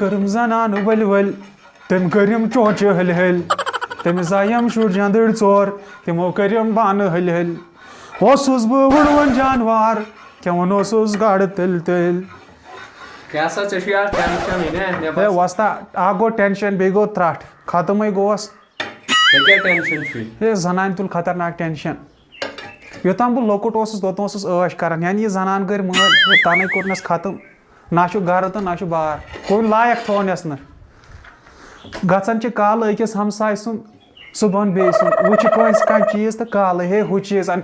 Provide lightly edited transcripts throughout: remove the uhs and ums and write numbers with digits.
कर्म जनान वल वल तम कर्म चोच हल हल तम जायम शुर जंदड़ चोर तमो कर्म बान हल हल ओसुस बह वुड़वन जानवार क्या ओसुस गाड़ तल तल क्या सा यार टेंशन ही ना वस्ता आ गो टेंशन बे गो त्रट खत्म गोस क्या टेंशन ये जनान तुल खतरनाक टेंशन योतान बह लोकुट तोत ऐश करान यानी जनान कर मल तन कोरनस खत्म ना गर तो ना बार कोई लायक थोनस न गचान कल अकिस हमसाय सुन सुबह बे सुन वुच कह चीज तो कल हे हु चीज अन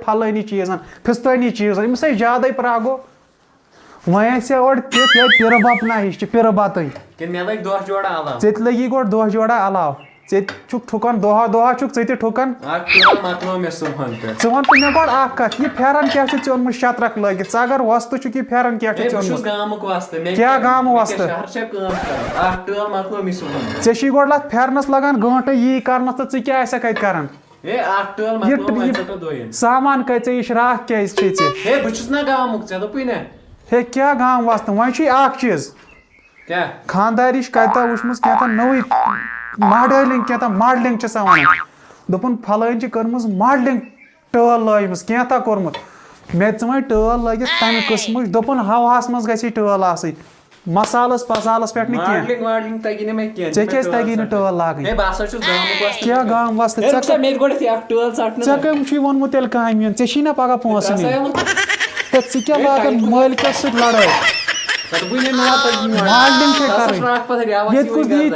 फलानी चीज अन फिस्तानी चीज अन अमिस ज्यादा प्रागो वह और पिर बपना हिश पिर बत चे लगी गो दह जोड़ा अलाव चे ठुकन दह दह चे ठुकन वन तो मे गो कत यह फेरन क्या ओनमुत शतरक लगित अगर वस्त यह फेरन क्या क्या गाम वस्त चे गो लत फेरनस लगान गंट यी कर तो क्या कत कर सामान कत यह राख क्या हे क्या गाम वस्त वह चीज खानदारिश कत वुचम क्या नई मॉडलिंग क्या मॉडलिंग वन दोपन फलान कर्म मॉडलिंग टल लजम क्या कोर्मुत मे वे टल लगित तम कस्म दोपन हवास मज गई टल आस मसालस पसालस पे चे क्या तगी टल लागन क्या गाम वस्त चे कम वोनमुत तेल कह चे ना पगह पोस क्या लागन मालिकस सत लड़ाई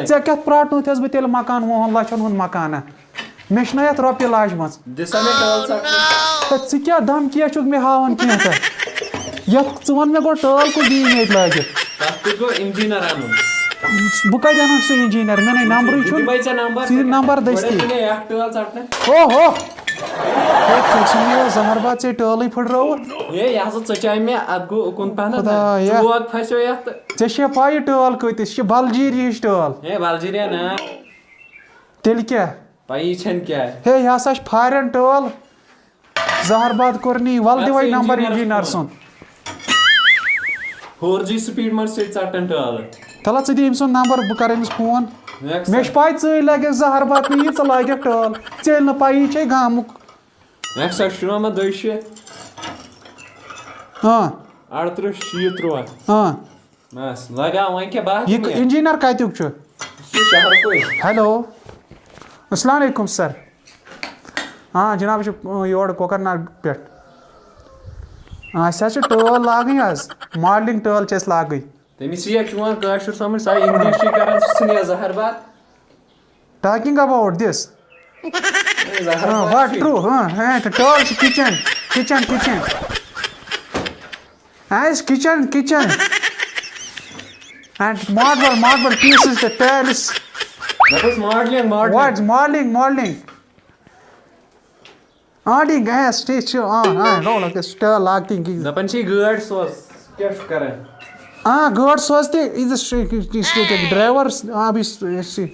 चे क्या प्राटन बह तेल मकान 10 लक्षन हुंद मकाना मे ये रोपये लाजम क्या धमकिया मे हावन क्या वन मे गो टल को दी ये लगित बह कत अन सह इंजीनियर मे नंबर नंबर दस्ती ओहो जहरबाद चे टल फुटरो चे पाई टल कतिस बलजीर हिश टल तेल क्या हे यह हसा फारन टल जहरबाद कोर नी वल दिव नंबर इंजीनियर सुन 4G स्पीड मर चटन टल तला दी अम सुन नंबर बह कर फोन मे पाई चे लगे जहरबाद यी चे लगे टल चे न पाई चे गामुक इंजीनियर कत्युक हेलो अस्सलाम वालेकुम सर हाँ जनाब योर कोकरनाग पे टल लागन आज मॉडलिंग टल चे लागन talking about this what true tall kitchen as kitchen and marble pieces the tiles that was modeling what's modeling gas station no like still lacking dapan chi gird sos kya karan gird sos the is the drivers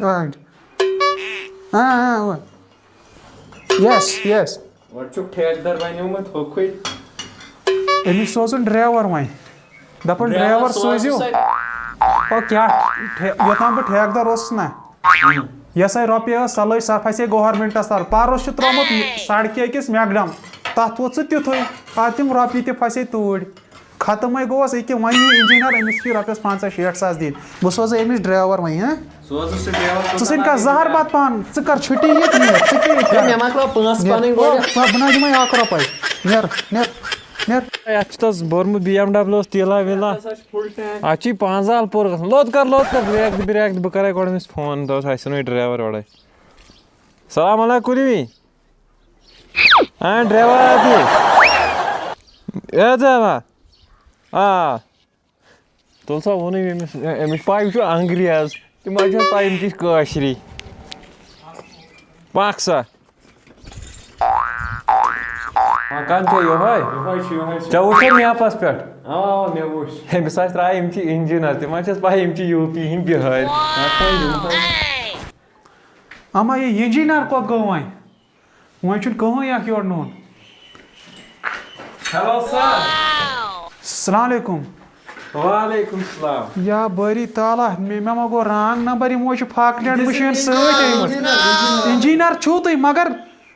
right yes what chuk ठेकेदार बनियोमत होखै अमिस सोजन driver वह दपन driver सोजो क्या योतान बह ठेकेदार ना यह रोपये सल सह फसे गवर्नमेंटस तर पारोस त्रोमुत सड़क अकिस मैकडम तथ वो तिथु तम रोपये तह फसे तूर खत्म गोस अके वन इंजीनियर अमिस रोपये 50-60 सास दिन बह सोज अमिस ड्राइवर वह इन का जहरबाद पान कर छुट्टी ये बना दिम 1 रुपये नेर बोर्मुत BMW तिला विला अच्छी 5 पुर लोद कर ब्रेक बह कर गोस फोन दोस ड्राइवर ओड़े सलाम अलैकुम हाँ ड्राइवर आती तुल सा वो अमिस पाई अंग्रेज तम पाई कशरी पाक सा मकान चे वो मैपस पे अमिस त्राय इंजीनियर तम पाई यूपी हिंद बिहार अमा ये इंजीनियर को गो वह कह योर नोन हेलो सर अस्सलाम वालेकुम वालेकुम सलाम या बरी ताला मे मा गो रंग नंबर यमो फाकलेट मशीन सत इंजीनियर छू तुम मगर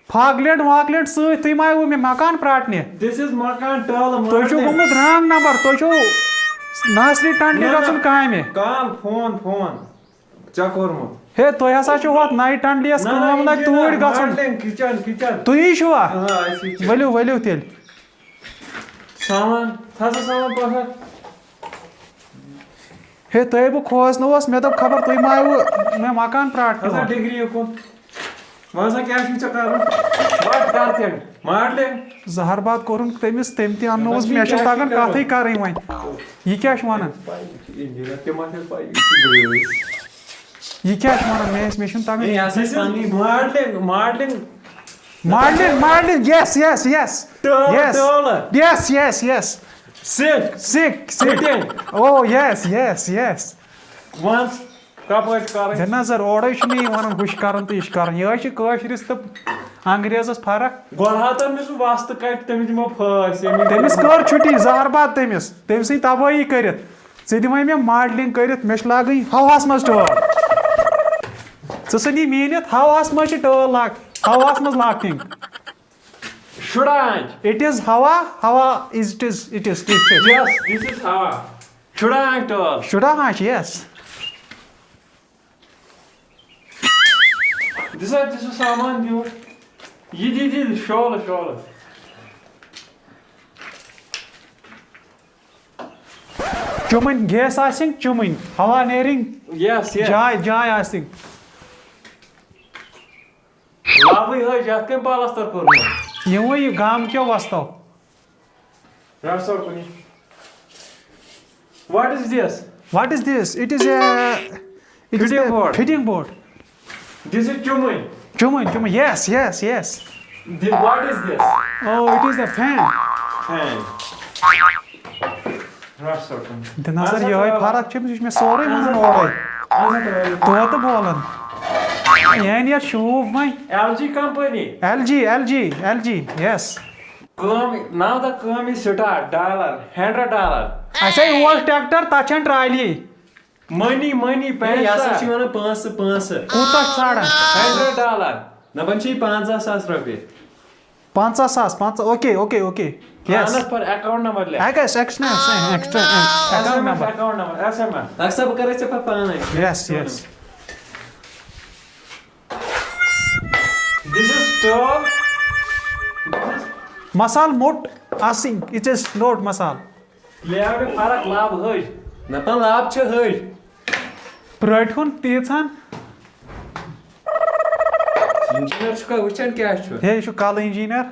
फाकलेट वाकलेट सत तुम आयो मे मकान प्राटने दिस इज मकान टल तुम गोमुत रंग नंबर तुम नासरी टंडली गन कामे काल फोन चा कोरमुत हे तुम हसा होत नाई टंडलियस काम लग तूड़ गन किचन तुई छुआ हां वलियो वलियो तेल सामान पास हे तुम बह खोसनोस मे दप खबर तुम आयो मे मकान प्राटने डिग्री को वहां क्या कर बात करते मॉडलिंग जहर बात कोरुन तमिस तम ते अन्नोस मे तगन कथई कर वन यह क्या वन यह क्या वन मे तगन modelling yes yes yes yes yes yes सिक ओ यस यस यस वंस दे नजर ओड़े वन हुश कर तो यह कर यह कशरिस तो अंग्रेजस फर्क वस्त कट तमिस दिमो फांस तमिस कर छुट्टी जहर बात तमिस तम सी तबाही कर मे मे मॉडलिंग कर मे लागन हवास मज टल नी मीनित हवास मज टल लाग हवास मज लाकिंग इट इज हवा is it is yes this is hava should I yes this is saman diyor yedi şöyle चुमन गैस आसिंग चुमन हवा नेरिंग yes जाय आसिंग लावी है जत के पालस्तर कोरमु ये गाम क्यों वस्तो what is this it is a fitting board this is chumun yes what is this oh it is a fan the nazar yoy farak chim me soray man oray to bolan yani ya shub mai LG company LG yes now the come is start $100 ऐसा ही वो tractor ताचन ट्रायली money पैसा छी one 5 कूता छाड़ा $100 नबन छी 50,000 रुपए 50,000 okay yes पर account number ले extra account number SMS सब करे से पर पाने यस this is stove मसाल मोट आसिंग इट इज नोट मसाल लेआउट फरक लाभ होय न पन लाभ छ होय प्रठुन तीछन इंजीनियर का वचन क्या छ हे छु काल इंजीनियर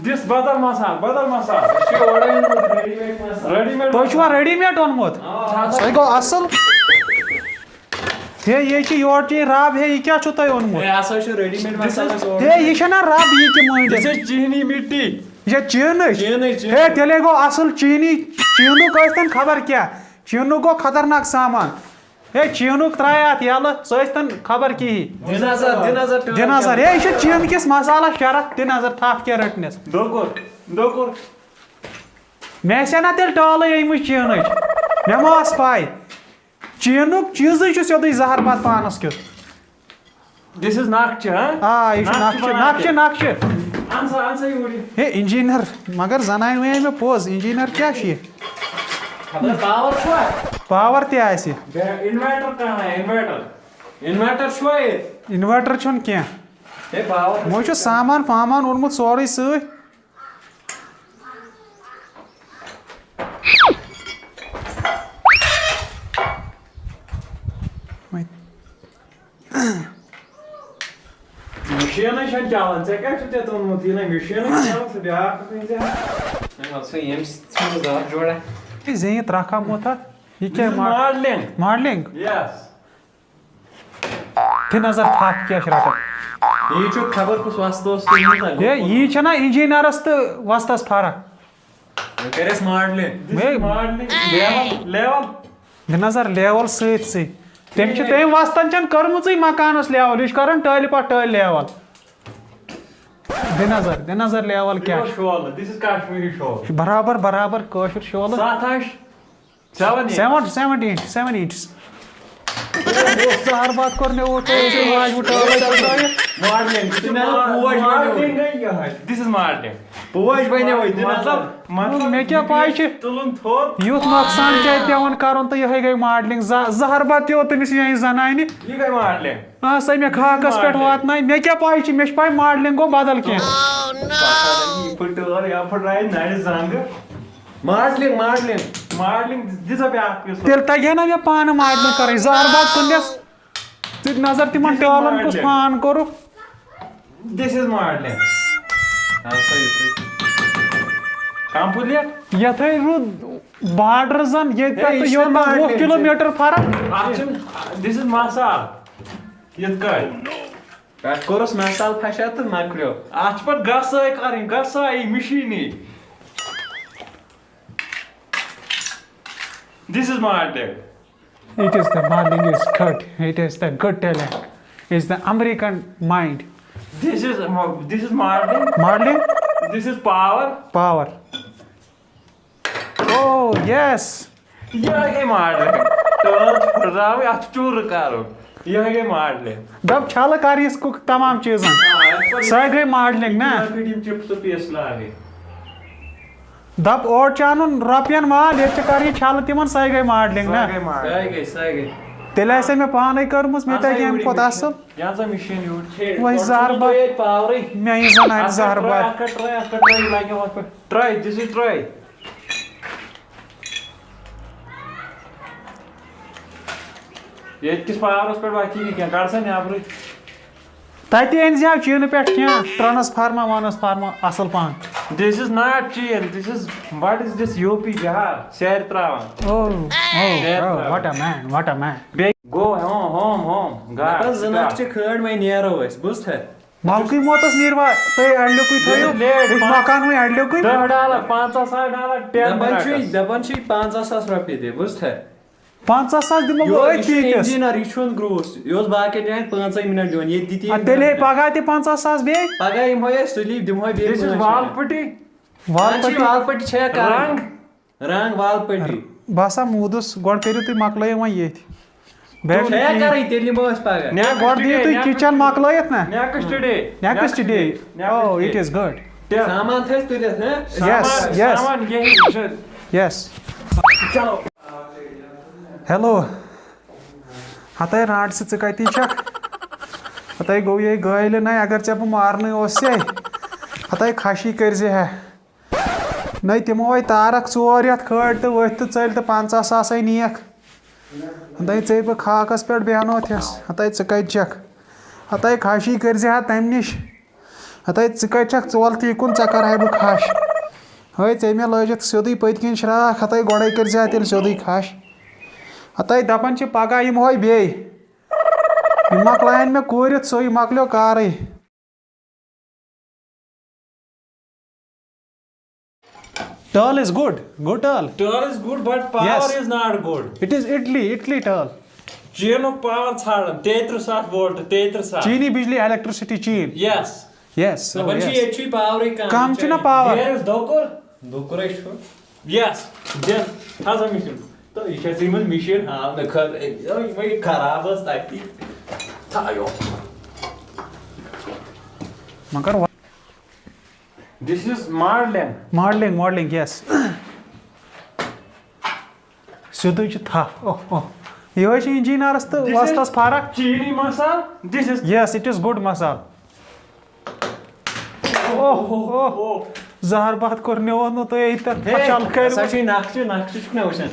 दिस बदल मसाल शी ऑर्डर रेडीमेड तो छु रेडीमेड ओनमोत सही गो असल हे ये ची योर ची राब हे क्या छु तय ओनमोत ए आसा छु रेडीमेड मसाला हे ये छना राब ये के मोइड दिस इज चीनी मिट्टी ये चीन हे तेले गो असल चीनू कस्तन खबर क्या चीनू को खतरनाक सामान हे चीनू त्रायात यल सस्तन खबर की दिनजर हे ये चीन किस मसाला शरत दिनजर थाफ के रटनेस दोकुर मैं सेना तेल टल यम चीन मे मास पाई चीनुक चीज सोदी जहर बात पानस क्यों दिस इज नाकच ये नाकच आंसर योड़ी हे इंजीनियर मगर जनाय वे में पोज इंजीनियर क्या छे पावर छुआ पावर ते आसी इन्वर्टर कहां है इन्वर्टर छुआ इन्वर्टर छन क्या हे पावर मो छ सामान ओनमुत सोरे सय मशीन छन चलन से क्या छते तो मशीन चलन से ब्याह नहीं सो यम स्मूथ जोड़ा ये रखा मोता ये क्या मॉडलिंग यस थे नजर थाप क्या शराटा ये जो खबर कुछ वास्तव ये छना इंजीनियरस तो वास्तस फरक करेस मॉडलिंग लेवल नजर लेवल से तम वास्तन चन कर्मुच मकानस लेवल यह कर टल पा टल लेवल दे नजर लेवल क्या शोल दिस इज कश्मीरी शोल बराबर कशर शोल 7 इंच हर बात करने दिस इज मॉडलिंग पोज बने मतलब मे क्या पाई तुलुन थोर युथ नोकसान क्या पेवन कर तो यह गई मॉडलिंग जहर बात तमिस यह जनान ये गई मॉडलिंग हाँ सह मे खाकस पे वात मे क्या पाई मे पाई मॉडलिंग गो बदल क्या मॉडलिंग दिस तेल तगे ना मे पान मॉडलिंग कर जहर बात सुनस नजर तिमन टालन कुछ पान core this is modelling complete ये रुद बार्डर जन ये 2 किलोमीटर फर्क दिस इज मसाल ये कोरस मसाल फशा तो मकलियो आज पर गसाई करें गसाई मशीनी this is modelling It is the modeling is good. It is the good talent. It's the American mind. This is modeling. Modeling? This is power. Power. Oh yes. यह है modeling. तो राव या चूर करो. यह है modeling. दब छाल कर इसको तमाम चीज़ें. सही गई modeling ना. टीम चिप्स तो पीस लागे. दब और चानुन रपियन माल ये चकारी छाल तिमन सही गई modeling ना. सही गई. तेल ऐसे में पान करमुस में तक हम को तासल. यहाँ से मशीन यूज. वही ज़हर बात. पावर. मैं ही ज़नान ज़हर बात. Try like what? Try. This is try. ये किस पावर पर बाकी नहीं क्या कर सकते आप लोग. तति अनजा चीन पे क्या ट्रांसफार्मा असल पान. This is not China. This is what is this UP Bihar? Share travan. Oh, what a man. Go home. Bas zanak च खड में नेरो है बुझ है. मालकी मोतस निर्वा तय अडलो कुई थयो. इस मकान में अडलो कुई. $10 $500 दबन छी 50,000 रुपये दे बुझ है. 50,000 दिमो ठीक है. इंजीनियर इशुन ग्रोस योस बाके ने 5 मिनट जोन ये दिती. तेले पगा ते 50,000 बे. पगा इम होय सुली दिम होय बे. This is wall putty. वाल पट्टी छे कर. रंग वाल पट्टी. बासा मुदुस गोड करियो तु मकलय व ये. बैठ छे कर तेली मोस पगा. ने गोड दियो तु किचन मकलयत ना. Next day. Oh, it is good. सामान थे तुले हैं. Yes. सामान यही. Yes. चलो. हेलो हतय राड से कती हतय गो ये गल ना अगर चे मारने हतय खशी कर न तमो वह तारक 4 रेत खड़ तो वथ तो चल तो 50,000 नीक हतय चे बह खाकस पे बेहनो थस हतय कत हतय खशी कर तम नश हतय कत चोल तीकुन कर है बह खश हय चे मे लजित सोदी पतकिन श्राक हतय गोड़े कर तेल सोदी खश हतय दपन पगह यम हो बे मकलायन मे कूरित सो मकलो car. Tall is good tall. Tall is good but power is not good. It is Italy tall. चीनों पावर छाड़न 33,000 वोल्ट 33,000. चीनी बिजली इलेक्ट्रिसिटी चीन. Yes. दपन छी एचपी पावर कम छी ना पावर. There is दोकुर है. Yes. Has a mission. तो ये सिमन मिशन हाँ न कर ये खराब है ताकि थायो मगर This is modeling yes सुधु च था ओह ये है इंजीनियर्स तो वास्तस फरक चीनी मसाल. This is yes it is good मसाल. ओह जहर बात करने वो तो यही तक चल कर सची नाक्ष ना वशन